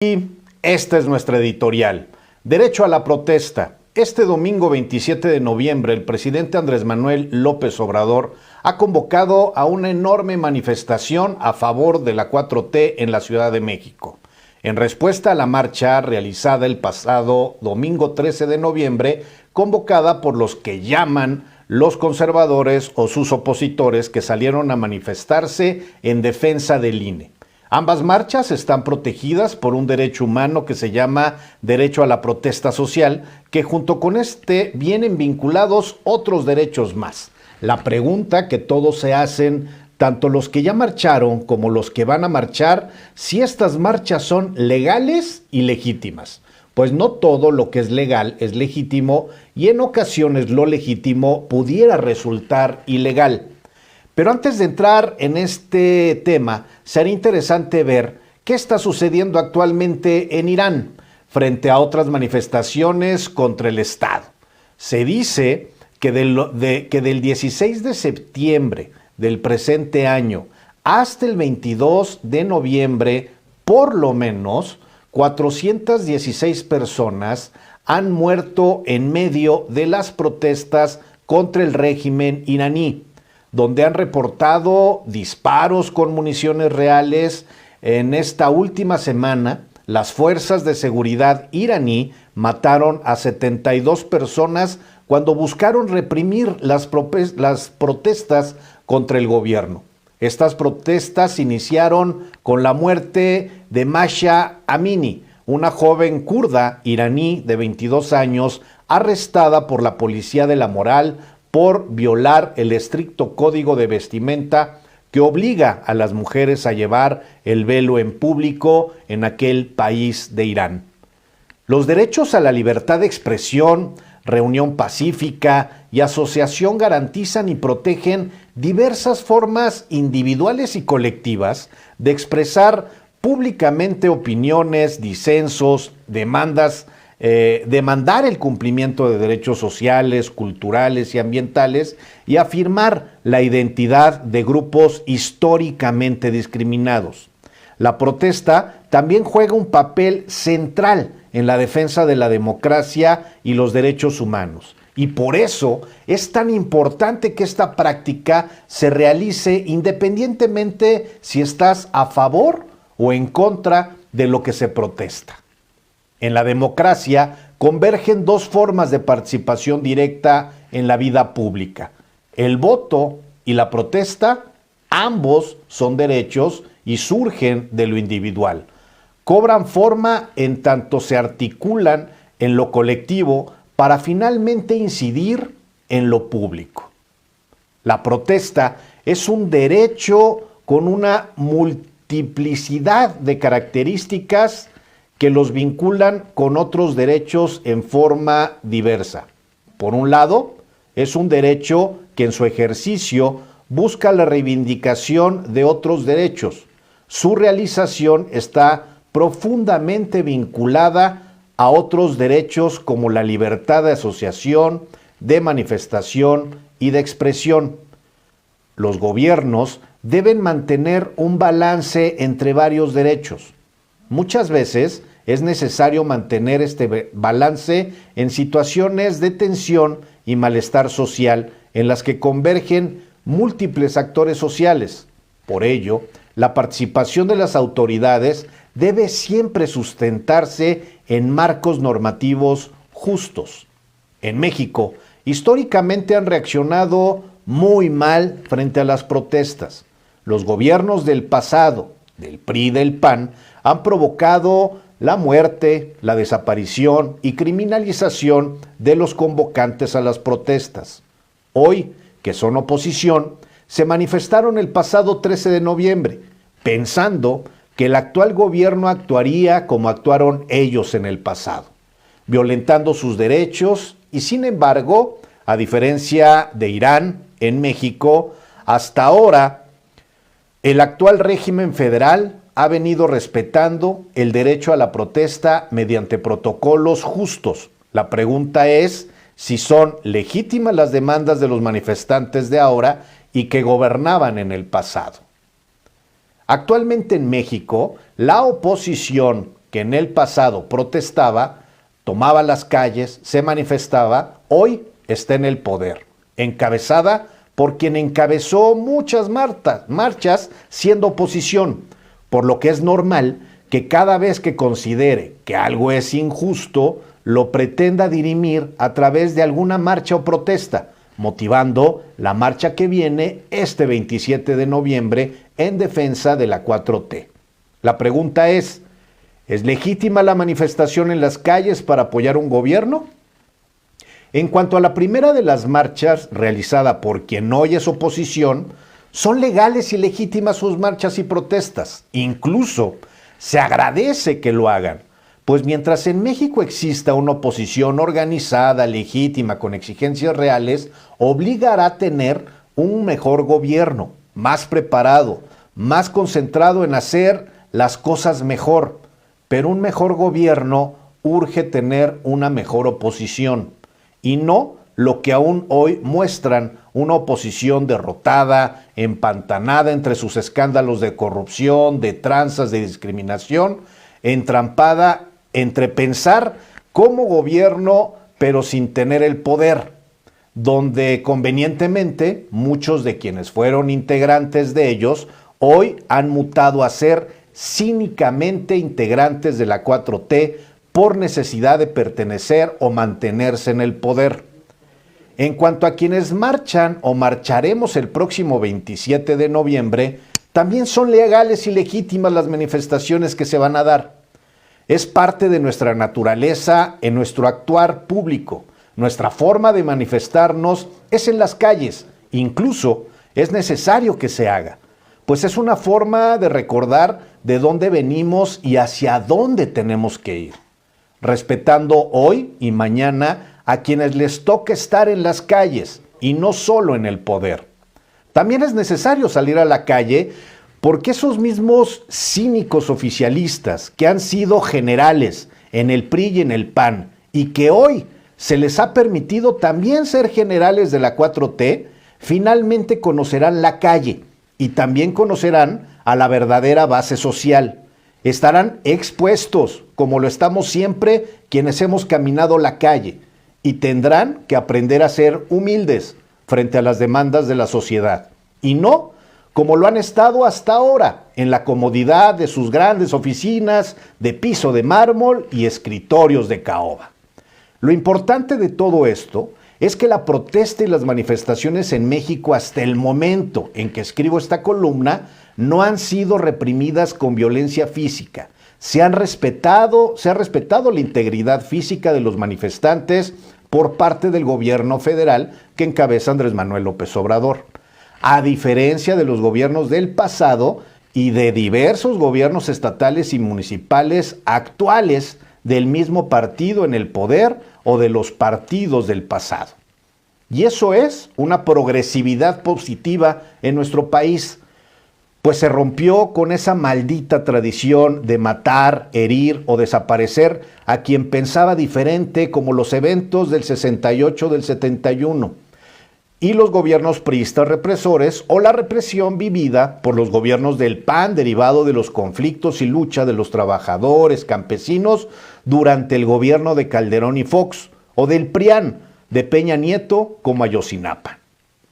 Y esta es nuestra editorial. Derecho a la protesta. Este domingo 27 de noviembre, el presidente Andrés Manuel López Obrador ha convocado a una enorme manifestación a favor de la 4T en la Ciudad de México. En respuesta a la marcha realizada el pasado domingo 13 de noviembre, convocada por los que llaman los conservadores o sus opositores que salieron a manifestarse en defensa del INE. Ambas marchas están protegidas por un derecho humano que se llama derecho a la protesta social, que junto con este vienen vinculados otros derechos más. La pregunta que todos se hacen, tanto los que ya marcharon como los que van a marchar, si estas marchas son legales y legítimas. Pues no todo lo que es legal es legítimo y en ocasiones lo legítimo pudiera resultar ilegal. Pero antes de entrar en este tema, sería interesante ver qué está sucediendo actualmente en Irán frente a otras manifestaciones contra el Estado. Se dice que del 16 de septiembre del presente año hasta el 22 de noviembre, por lo menos 416 personas han muerto en medio de las protestas contra el régimen iraní, donde han reportado disparos con municiones reales. En esta última semana, las fuerzas de seguridad iraní mataron a 72 personas cuando buscaron reprimir las protestas contra el gobierno. Estas protestas iniciaron con la muerte de Masha Amini, una joven kurda iraní de 22 años, arrestada por la policía de la moral por violar el estricto código de vestimenta que obliga a las mujeres a llevar el velo en público en aquel país de Irán. Los derechos a la libertad de expresión, reunión pacífica y asociación garantizan y protegen diversas formas individuales y colectivas de expresar públicamente opiniones, disensos, demandar el cumplimiento de derechos sociales, culturales y ambientales y afirmar la identidad de grupos históricamente discriminados. La protesta también juega un papel central en la defensa de la democracia y los derechos humanos. Y por eso es tan importante que esta práctica se realice independientemente si estás a favor o en contra de lo que se protesta. En la democracia convergen dos formas de participación directa en la vida pública. El voto y la protesta, ambos son derechos y surgen de lo individual. Cobran forma en tanto se articulan en lo colectivo para finalmente incidir en lo público. La protesta es un derecho con una multiplicidad de características que los vinculan con otros derechos en forma diversa. Por un lado, es un derecho que en su ejercicio busca la reivindicación de otros derechos. Su realización está profundamente vinculada a otros derechos como la libertad de asociación, de manifestación y de expresión. Los gobiernos deben mantener un balance entre varios derechos. Muchas veces es necesario mantener este balance en situaciones de tensión y malestar social en las que convergen múltiples actores sociales. Por ello, la participación de las autoridades debe siempre sustentarse en marcos normativos justos. En México, históricamente han reaccionado muy mal frente a las protestas. Los gobiernos del pasado, del PRI y del PAN, han provocado la muerte, la desaparición y criminalización de los convocantes a las protestas. Hoy, que son oposición, se manifestaron el pasado 13 de noviembre, pensando que el actual gobierno actuaría como actuaron ellos en el pasado, violentando sus derechos y, sin embargo, a diferencia de Irán, en México, hasta ahora, el actual régimen federal ha venido respetando el derecho a la protesta mediante protocolos justos. La pregunta es si son legítimas las demandas de los manifestantes de ahora y que gobernaban en el pasado. Actualmente en México, la oposición que en el pasado protestaba, tomaba las calles, se manifestaba, hoy está en el poder, encabezada por quien encabezó muchas marchas siendo oposición, por lo que es normal que cada vez que considere que algo es injusto, lo pretenda dirimir a través de alguna marcha o protesta, motivando la marcha que viene este 27 de noviembre en defensa de la 4T. La pregunta ¿es legítima la manifestación en las calles para apoyar un gobierno? En cuanto a la primera de las marchas, realizada por quien hoy es oposición, son legales y legítimas sus marchas y protestas. Incluso se agradece que lo hagan, pues mientras en México exista una oposición organizada, legítima, con exigencias reales, obligará a tener un mejor gobierno, más preparado, más concentrado en hacer las cosas mejor. Pero un mejor gobierno urge tener una mejor oposición, y no lo que aún hoy muestran una oposición derrotada, empantanada entre sus escándalos de corrupción, de tranzas, de discriminación, entrampada entre pensar como gobierno pero sin tener el poder, donde convenientemente muchos de quienes fueron integrantes de ellos hoy han mutado a ser cínicamente integrantes de la 4T por necesidad de pertenecer o mantenerse en el poder. En cuanto a quienes marchan o marcharemos el próximo 27 de noviembre, también son legales y legítimas las manifestaciones que se van a dar. Es parte de nuestra naturaleza en nuestro actuar público. Nuestra forma de manifestarnos es en las calles. Incluso es necesario que se haga, pues es una forma de recordar de dónde venimos y hacia dónde tenemos que ir, respetando hoy y mañana a quienes les toca estar en las calles y no solo en el poder. También es necesario salir a la calle porque esos mismos cínicos oficialistas que han sido generales en el PRI y en el PAN y que hoy se les ha permitido también ser generales de la 4T, finalmente conocerán la calle y también conocerán a la verdadera base social. Estarán expuestos, como lo estamos siempre quienes hemos caminado la calle, y tendrán que aprender a ser humildes frente a las demandas de la sociedad, y no como lo han estado hasta ahora, en la comodidad de sus grandes oficinas de piso de mármol y escritorios de caoba. Lo importante de todo esto es que la protesta y las manifestaciones en México hasta el momento en que escribo esta columna no han sido reprimidas con violencia física. Se ha respetado la integridad física de los manifestantes por parte del gobierno federal que encabeza Andrés Manuel López Obrador. A diferencia de los gobiernos del pasado y de diversos gobiernos estatales y municipales actuales del mismo partido en el poder o de los partidos del pasado. Y eso es una progresividad positiva en nuestro país, pues se rompió con esa maldita tradición de matar, herir o desaparecer a quien pensaba diferente, como los eventos del 68, del 71, y los gobiernos priistas represores o la represión vivida por los gobiernos del PAN derivado de los conflictos y lucha de los trabajadores, campesinos durante el gobierno de Calderón y Fox, o del PRIAN de Peña Nieto como Ayotzinapa.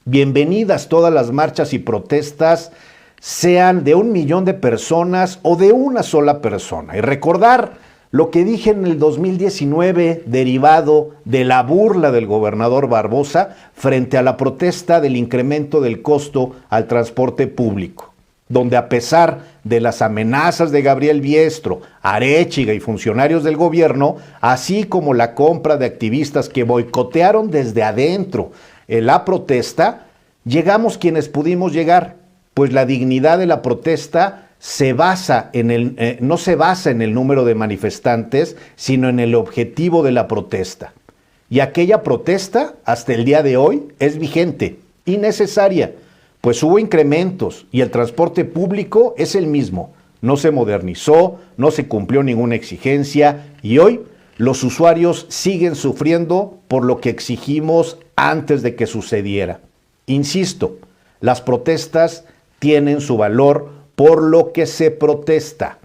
Bienvenidas todas las marchas y protestas, sean de 1 millón de personas o de una sola persona. Y recordar lo que dije en el 2019, derivado de la burla del gobernador Barbosa frente a la protesta del incremento del costo al transporte público, donde a pesar de las amenazas de Gabriel Biestro, Aréchiga y funcionarios del gobierno, así como la compra de activistas que boicotearon desde adentro la protesta, llegamos quienes pudimos llegar, pues la dignidad de la protesta no se basa en el número de manifestantes, sino en el objetivo de la protesta. Y aquella protesta, hasta el día de hoy, es vigente y necesaria, pues hubo incrementos y el transporte público es el mismo. No se modernizó, no se cumplió ninguna exigencia y hoy los usuarios siguen sufriendo por lo que exigimos antes de que sucediera. Insisto, las protestas tienen su valor por lo que se protesta,